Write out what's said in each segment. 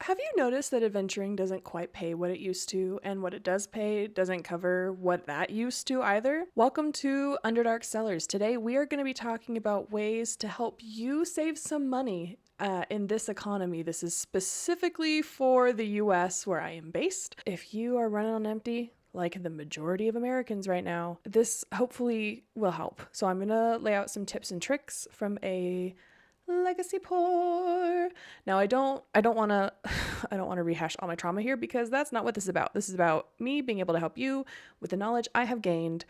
Have you noticed that adventuring doesn't quite pay what it used to, and what it does pay doesn't cover what that used to either? Welcome to Underdark Sellers. Today we are going to be talking about ways to help you save some money in this economy. This is specifically for the US where I am based. If you are running on empty, like the majority of Americans right now, this hopefully will help. So I'm going to lay out some tips and tricks from a legacy poor. Now I don't want to rehash all my trauma here, because that's not what this is about. This is about me being able to help you with the knowledge I have gained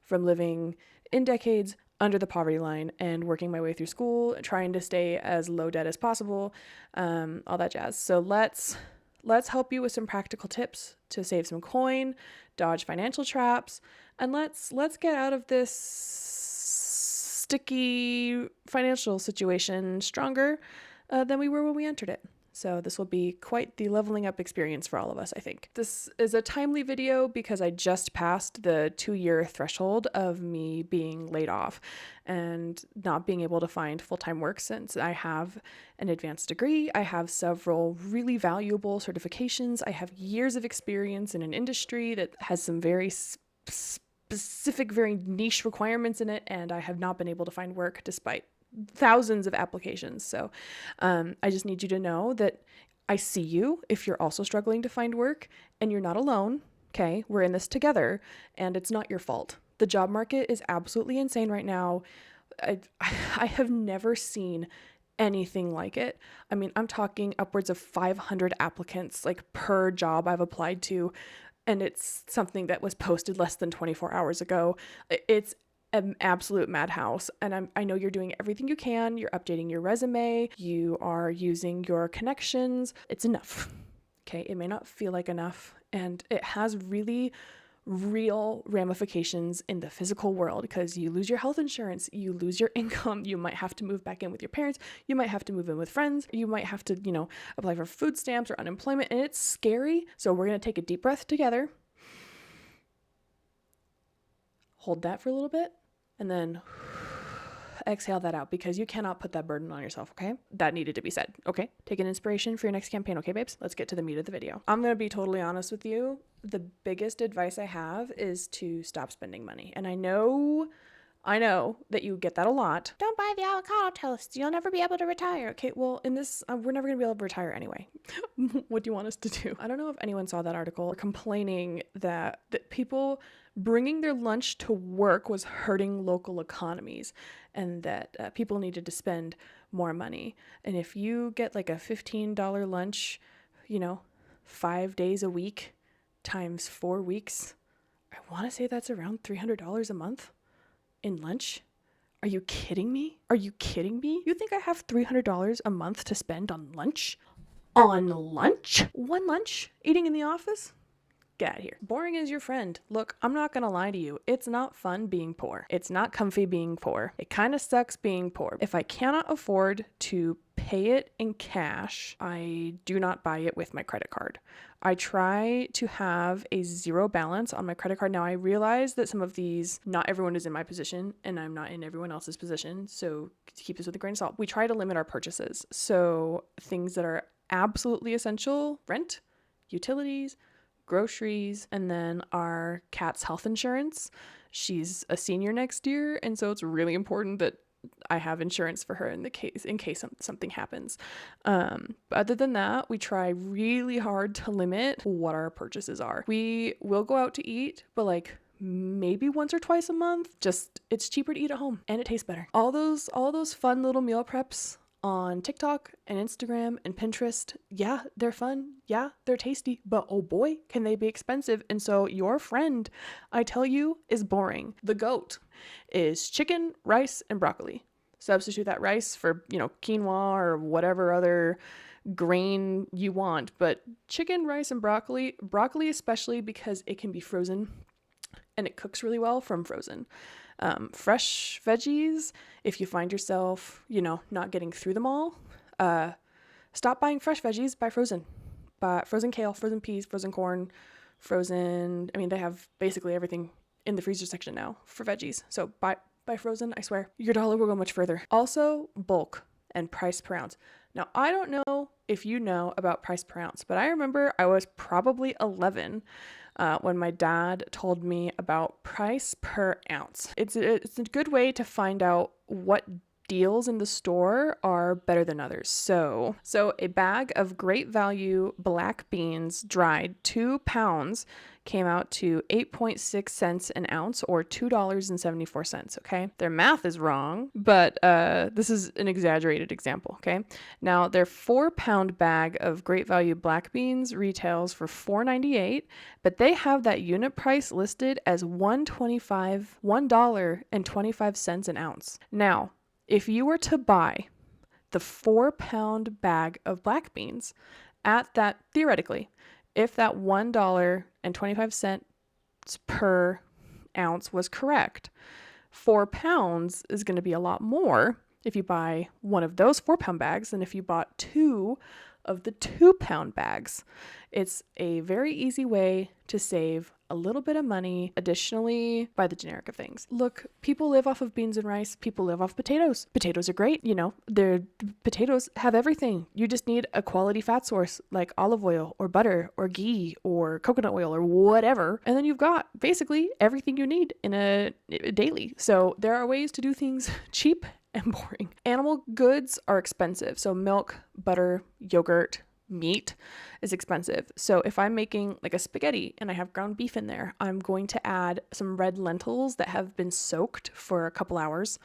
from living in decades under the poverty line and working my way through school, trying to stay as low debt as possible, all that jazz. So let's help you with some practical tips to save some coin, dodge financial traps, and let's get out of this sticky financial situation stronger than we were when we entered it. So this will be quite the leveling up experience for all of us, I think. This is a timely video because I just passed the 2-year threshold of me being laid off and not being able to find full-time work, since I have an advanced degree. I have several really valuable certifications. I have years of experience in an industry that has some very specific, very niche requirements in it, and I have not been able to find work despite thousands of applications. So I just need you to know that I see you if you're also struggling to find work, and you're not alone. Okay, we're in this together, and it's not your fault. The job market is absolutely insane right now. I have never seen anything like it. I mean, I'm talking upwards of 500 applicants like per job I've applied to, and it's something that was posted less than 24 hours ago. It's an absolute madhouse. And I know you're doing everything you can. You're updating your resume. You are using your connections. It's enough. Okay. It may not feel like enough, and it has really real ramifications in the physical world, because you lose your health insurance, you lose your income, you might have to move back in with your parents, you might have to move in with friends, you might have to, apply for food stamps or unemployment, and it's scary. So we're going to take a deep breath together, hold that for a little bit, and then exhale that out, because you cannot put that burden on yourself, okay? That needed to be said, okay? Take an inspiration for your next campaign, okay, babes? Let's get to the meat of the video. I'm going to be totally honest with you. The biggest advice I have is to stop spending money. And I know that you get that a lot. Don't buy the avocado toast. You'll never be able to retire. Okay, well, in this, we're never going to be able to retire anyway. What do you want us to do? I don't know if anyone saw that article complaining that people bringing their lunch to work was hurting local economies, and that people needed to spend more money. And if you get like a $15 lunch, 5 days a week times 4 weeks, I want to say that's around $300 a month in lunch. Are you kidding me? You think I have $300 a month to spend on lunch? On lunch? One lunch? Eating in the office? Get out of here. Boring is your friend. Look, I'm not gonna lie to you. It's not fun being poor. It's not comfy being poor. It kind of sucks being poor. If I cannot afford to pay it in cash, I do not buy it with my credit card. I try to have a zero balance on my credit card. Now, I realize that some of these, not everyone is in my position, and I'm not in everyone else's position, so keep this with a grain of salt. We try to limit our purchases. So things that are absolutely essential: rent, utilities, groceries, and then our cat's health insurance. She's a senior next year, and so it's really important that I have insurance for her in case something happens. But other than that, we try really hard to limit what our purchases are. We will go out to eat, but like maybe once or twice a month. Just, it's cheaper to eat at home, and it tastes better. All those fun little meal preps on TikTok and Instagram and Pinterest, yeah, they're fun, yeah, they're tasty, but oh boy, can they be expensive. And so your friend, I tell you, is boring. The GOAT is chicken, rice, and broccoli. Substitute that rice for, quinoa or whatever other grain you want, but chicken, rice, and broccoli especially, because it can be frozen and it cooks really well from frozen. Fresh veggies, if you find yourself, not getting through them all, stop buying fresh veggies, buy frozen. Buy frozen kale, frozen peas, frozen corn, they have basically everything in the freezer section now for veggies. So buy frozen, I swear. Your dollar will go much further. Also, bulk and price per ounce. Now, I don't know if you know about price per ounce, but I remember I was probably 11 when my dad told me about price per ounce. It's a good way to find out what deals in the store are better than others. So a bag of great value black beans dried, 2 pounds, came out to 8.6 cents an ounce, or $2.74. Okay. Their math is wrong, but this is an exaggerated example. Okay. Now their 4-pound bag of great value black beans retails for $4.98, but they have that unit price listed as $1.25 an ounce. Now, if you were to buy the 4-pound bag of black beans at that, theoretically, if that $1.25 per ounce was correct, 4 pounds is going to be a lot more if you buy one of those 4-pound bags than if you bought 2 of the 2-pound bags. It's a very easy way to save a little bit of money. Additionally, buy the generic of things. Look, people live off of beans and rice. People live off potatoes. Potatoes are great. Potatoes have everything. You just need a quality fat source like olive oil or butter or ghee or coconut oil or whatever. And then you've got basically everything you need in a daily. So there are ways to do things cheap and boring. Animal goods are expensive. So milk, butter, yogurt, meat is expensive. So if I'm making like a spaghetti and I have ground beef in there, I'm going to add some red lentils that have been soaked for a couple hours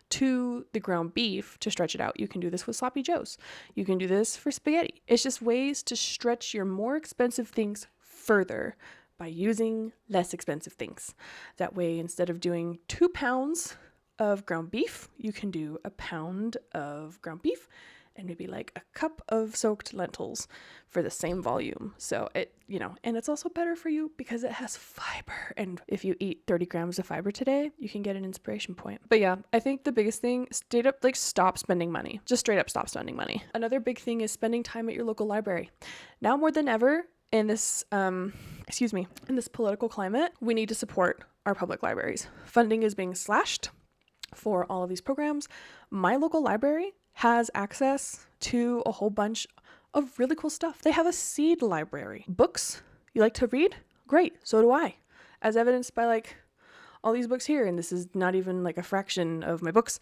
to the ground beef to stretch it out. You can do this with sloppy joes. You can do this for spaghetti. It's just ways to stretch your more expensive things further by using less expensive things. That way, instead of doing 2 pounds of ground beef, you can do a pound of ground beef and maybe like a cup of soaked lentils for the same volume. So and it's also better for you because it has fiber. And if you eat 30 grams of fiber today, you can get an inspiration point. But yeah, I think the biggest thing, straight up, stop spending money. Just straight up stop spending money. Another big thing is spending time at your local library. Now more than ever in this, in this political climate, we need to support our public libraries. Funding is being slashed for all of these programs. My local library has access to a whole bunch of really cool stuff. They have a seed library. Books you like to read? Great, so do I. As evidenced by all these books here, and this is not even a fraction of my books.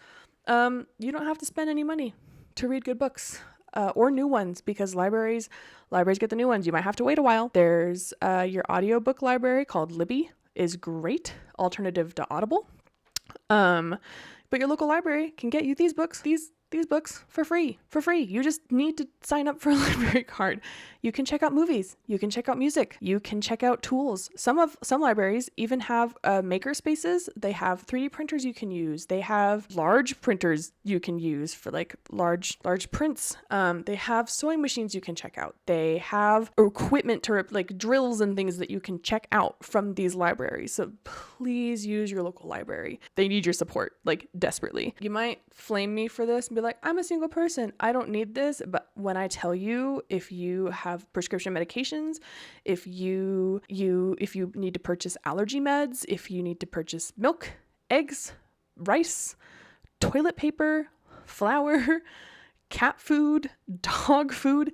You don't have to spend any money to read good books. Or new ones, because libraries get the new ones. You might have to wait a while. There's your audiobook library called Libby, is great alternative to Audible. But your local library can get you these books for free. You just need to sign up for a library card. You can check out movies. You can check out music. You can check out tools. Some libraries even have maker spaces. They have 3D printers you can use. They have large printers you can use for large prints. They have sewing machines you can check out. They have equipment to drills and things that you can check out from these libraries. So please use your local library. They need your support, desperately. You might flame me for this and be like, I'm a single person, I don't need this. But when I tell you, if you have prescription medications, if you need to purchase allergy meds, if you need to purchase milk, eggs, rice, toilet paper, flour, cat food, dog food,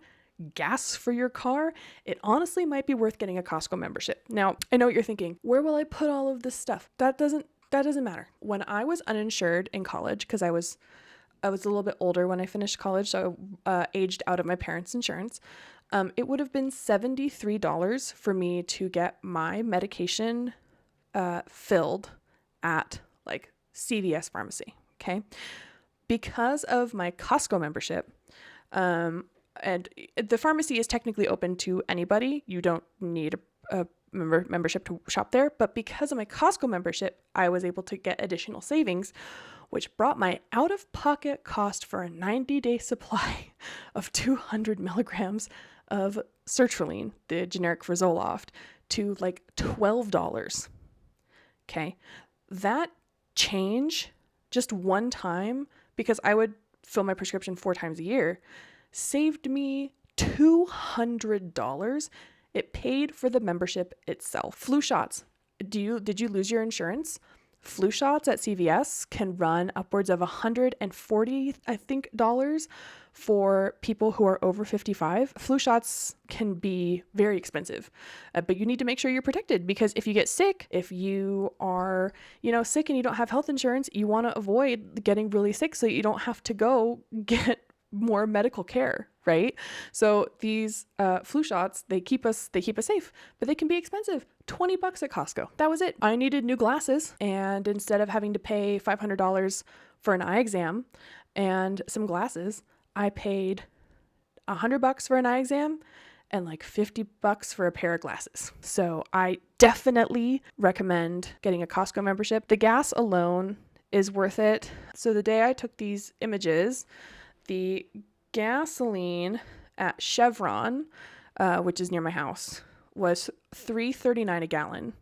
gas for your car, it honestly might be worth getting a Costco membership. Now, I know what you're thinking, where will I put all of this stuff? That doesn't matter. When I was uninsured in college, because I was a little bit older when I finished college, so aged out of my parents' insurance, it would have been $73 for me to get my medication filled at CVS pharmacy. Okay. Because of my Costco membership, and the pharmacy is technically open to anybody. You don't need a membership to shop there. But because of my Costco membership, I was able to get additional savings, which brought my out-of-pocket cost for a 90-day supply of 200 milligrams of sertraline, the generic for Zoloft, to $12. Okay. That change, just one time, because I would fill my prescription 4 times a year, saved me $200. It paid for the membership itself. Flu shots. Did you lose your insurance? Flu shots at CVS can run upwards of $140, I think, for people who are over 55, flu shots can be very expensive, but you need to make sure you're protected, because if you get sick, if you are, sick and you don't have health insurance, you want to avoid getting really sick so you don't have to go get more medical care, right? So these flu shots, they keep us safe, but they can be expensive. $20 at Costco. That was it. I needed new glasses, and instead of having to pay $500 for an eye exam and some glasses, I paid $100 for an eye exam and like $50 for a pair of glasses. So I definitely recommend getting a Costco membership. The gas alone is worth it. So the day I took these images, the gasoline at Chevron, which is near my house, was $3.39 a gallon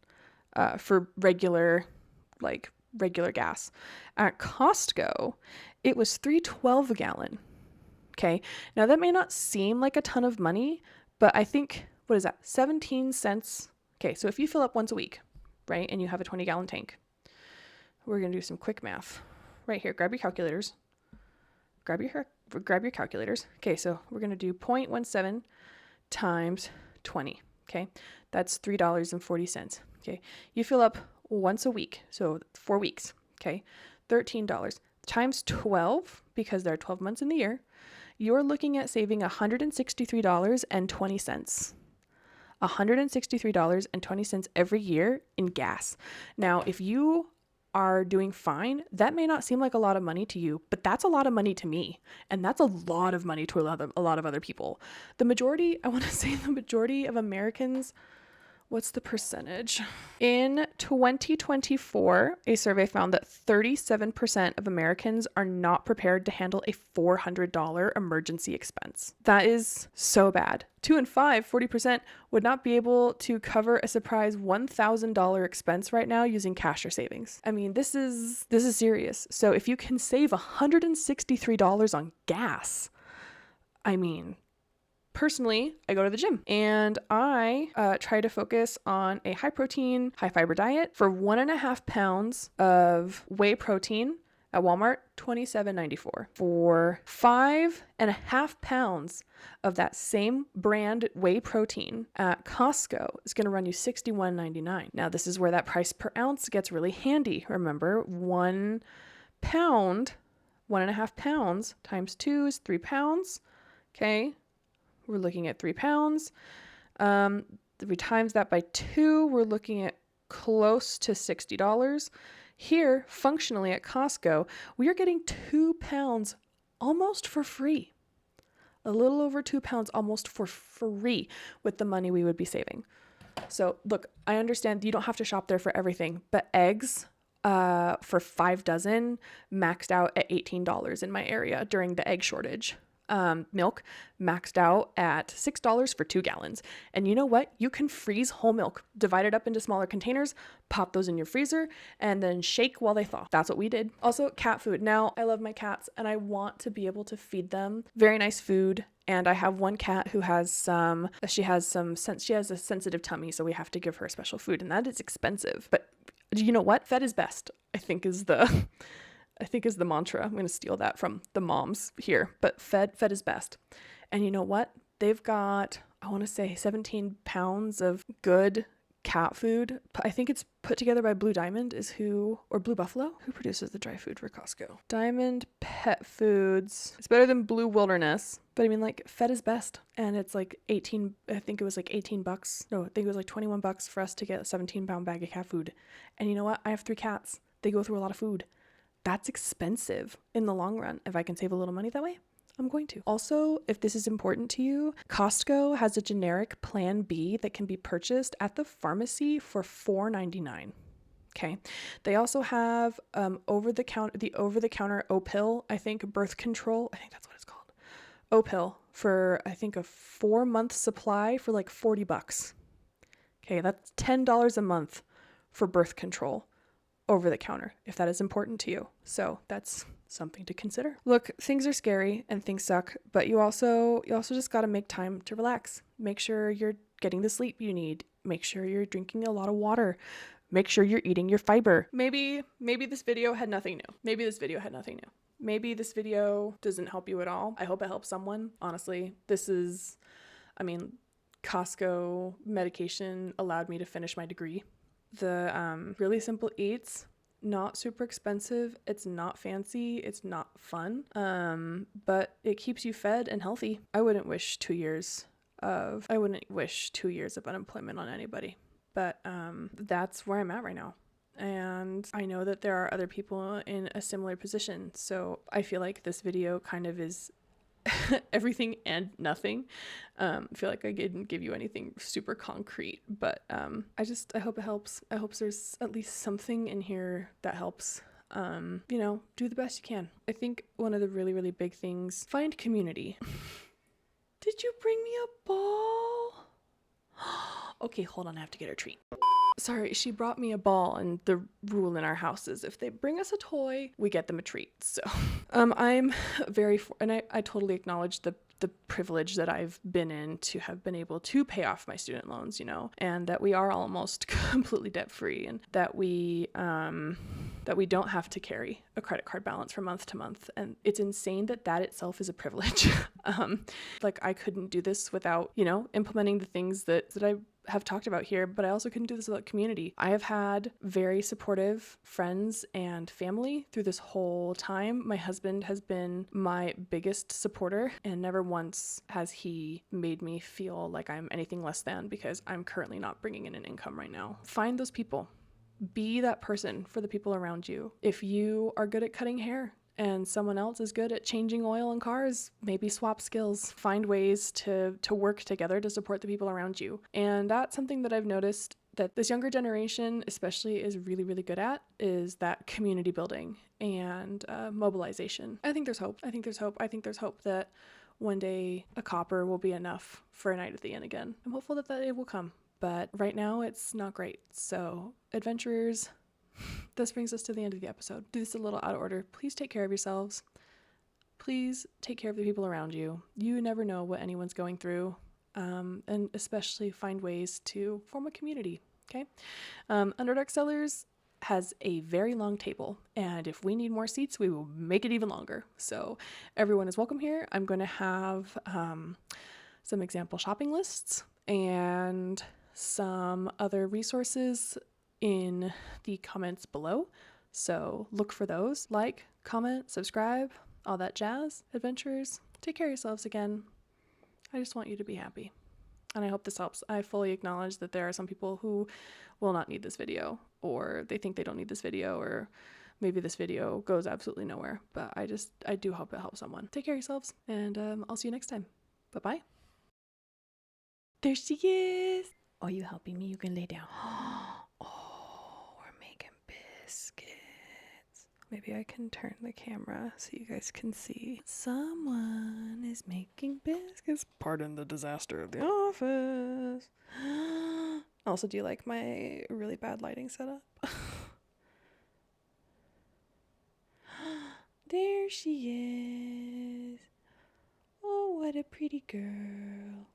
for regular gas. At Costco, it was $3.12 a gallon. Okay. Now that may not seem like a ton of money, but I think, what is that? 17 cents. Okay. So if you fill up once a week, right, and you have a 20-gallon tank, we're going to do some quick math right here. Grab your calculators. Grab your calculators. Okay. So we're going to do 0.17 times 20. Okay. That's $3.40. Okay. You fill up once a week. So 4 weeks. Okay. $13 times 12, because there are 12 months in the year. You're looking at saving $163.20. $163.20 every year in gas. Now, if you are doing fine, that may not seem like a lot of money to you, but that's a lot of money to me. And that's a lot of money to a lot of other people. The majority of Americans, what's the percentage? In 2024, a survey found that 37% of Americans are not prepared to handle a $400 emergency expense. That is so bad. 2 in 5, 40%, would not be able to cover a surprise $1,000 expense right now using cash or savings. I mean, this is serious. So if you can save $163 on gas, I mean, personally, I go to the gym and I try to focus on a high protein, high fiber diet. For 1.5 pounds of whey protein at Walmart, $27.94. For 5.5 pounds of that same brand whey protein at Costco, it's going to run you $61.99. Now, this is where that price per ounce gets really handy. Remember, 1 pound, 1.5 pounds times 2 is 3 pounds. Okay. We're looking at 3 pounds. We times that by 2, we're looking at close to $60. Here, functionally at Costco, we are getting 2 pounds almost for free. A little over 2 pounds almost for free with the money we would be saving. So look, I understand you don't have to shop there for everything, but eggs for 5 dozen maxed out at $18 in my area during the egg shortage. Milk maxed out at $6 for 2 gallons. And you know what? You can freeze whole milk, divide it up into smaller containers, pop those in your freezer, and then shake while they thaw. That's what we did. Also, cat food. Now, I love my cats and I want to be able to feed them very nice food. And I have one cat who she has a sensitive tummy, so we have to give her special food, and that is expensive. But you know what? Fed is best, I think is the mantra. I'm going to steal that from the moms here, but fed is best. And you know what? They've got, I want to say 17 pounds of good cat food. I think it's put together by Blue Diamond or Blue Buffalo. Who produces the dry food for Costco? Diamond Pet Foods. It's better than Blue Wilderness, but I mean, like, fed is best. And it's like I think it was like $18. No, I think it was like $21 for us to get a 17-pound bag of cat food. And you know what? I have 3 cats. They go through a lot of food. That's expensive in the long run. If I can save a little money that way, I'm going to. Also, if this is important to you, Costco has a generic Plan B that can be purchased at the pharmacy for $4.99. Okay. They also have the over-the-counter O-pill, I think birth control. I think that's what it's called. O-pill for, I think, a 4-month supply for like $40. Okay. That's $10 a month for birth control over the counter, if that is important to you. So that's something to consider. Look, things are scary and things suck, but you also just got to make time to relax. Make sure you're getting the sleep you need. Make sure you're drinking a lot of water. Make sure you're eating your fiber. Maybe this video had nothing new. Maybe this video doesn't help you at all. I hope it helps someone. Honestly, Costco medication allowed me to finish my degree. The really simple eats, not super expensive. It's not fancy. It's not fun. But it keeps you fed and healthy. I wouldn't wish 2 years of unemployment on anybody. But that's where I'm at right now. And I know that there are other people in a similar position. So I feel like this video kind of is everything and nothing. I feel like I didn't give you anything super concrete, but I hope it helps. I hope there's at least something in here that helps. Do the best you can. I think one of the really, really big things, find community. Did you bring me a ball? Okay, hold on, I have to get her a treat. Sorry, she brought me a ball, and the rule in our house is if they bring us a toy, we get them a treat. So I'm very, and I totally acknowledge the privilege that I've been in to have been able to pay off my student loans, and that we are almost completely debt free, and that we don't have to carry a credit card balance from month to month. And it's insane that itself is a privilege. Like I couldn't do this without, implementing the things that I have talked about here, but I also couldn't do this without community. I have had very supportive friends and family through this whole time. My husband has been my biggest supporter, and never once has he made me feel like I'm anything less than because I'm currently not bringing in an income right now. Find those people. Be that person for the people around you. If you are good at cutting hair and someone else is good at changing oil in cars, maybe swap skills. Find ways to work together to support the people around you. And that's something that I've noticed that this younger generation especially is really, really good at, is that community building and mobilization. I think there's hope. I think there's hope that one day a copper will be enough for a night at the inn again. I'm hopeful that day will come. But right now it's not great. So adventurers, this brings us to the end of the episode. Do this a little out of order. Please take care of yourselves. Please take care of the people around you. You never know what anyone's going through. And especially find ways to form a community. Okay. Underdark Cellars has a very long table, and if we need more seats, we will make it even longer. So everyone is welcome here. I'm going to have some example shopping lists and some other resources in the comments below. So look for those. Like, comment, subscribe, all that jazz. Adventurers, take care of yourselves again. I just want you to be happy. And I hope this helps. I fully acknowledge that there are some people who will not need this video, or they think they don't need this video, or maybe this video goes absolutely nowhere. But I do hope it helps someone. Take care of yourselves, and I'll see you next time. Bye-bye. There she is. Are you helping me? You can lay down. Oh, we're making biscuits. Maybe I can turn the camera so you guys can see. Someone is making biscuits. Pardon the disaster of the office. Also, do you like my really bad lighting setup? There she is. Oh, what a pretty girl.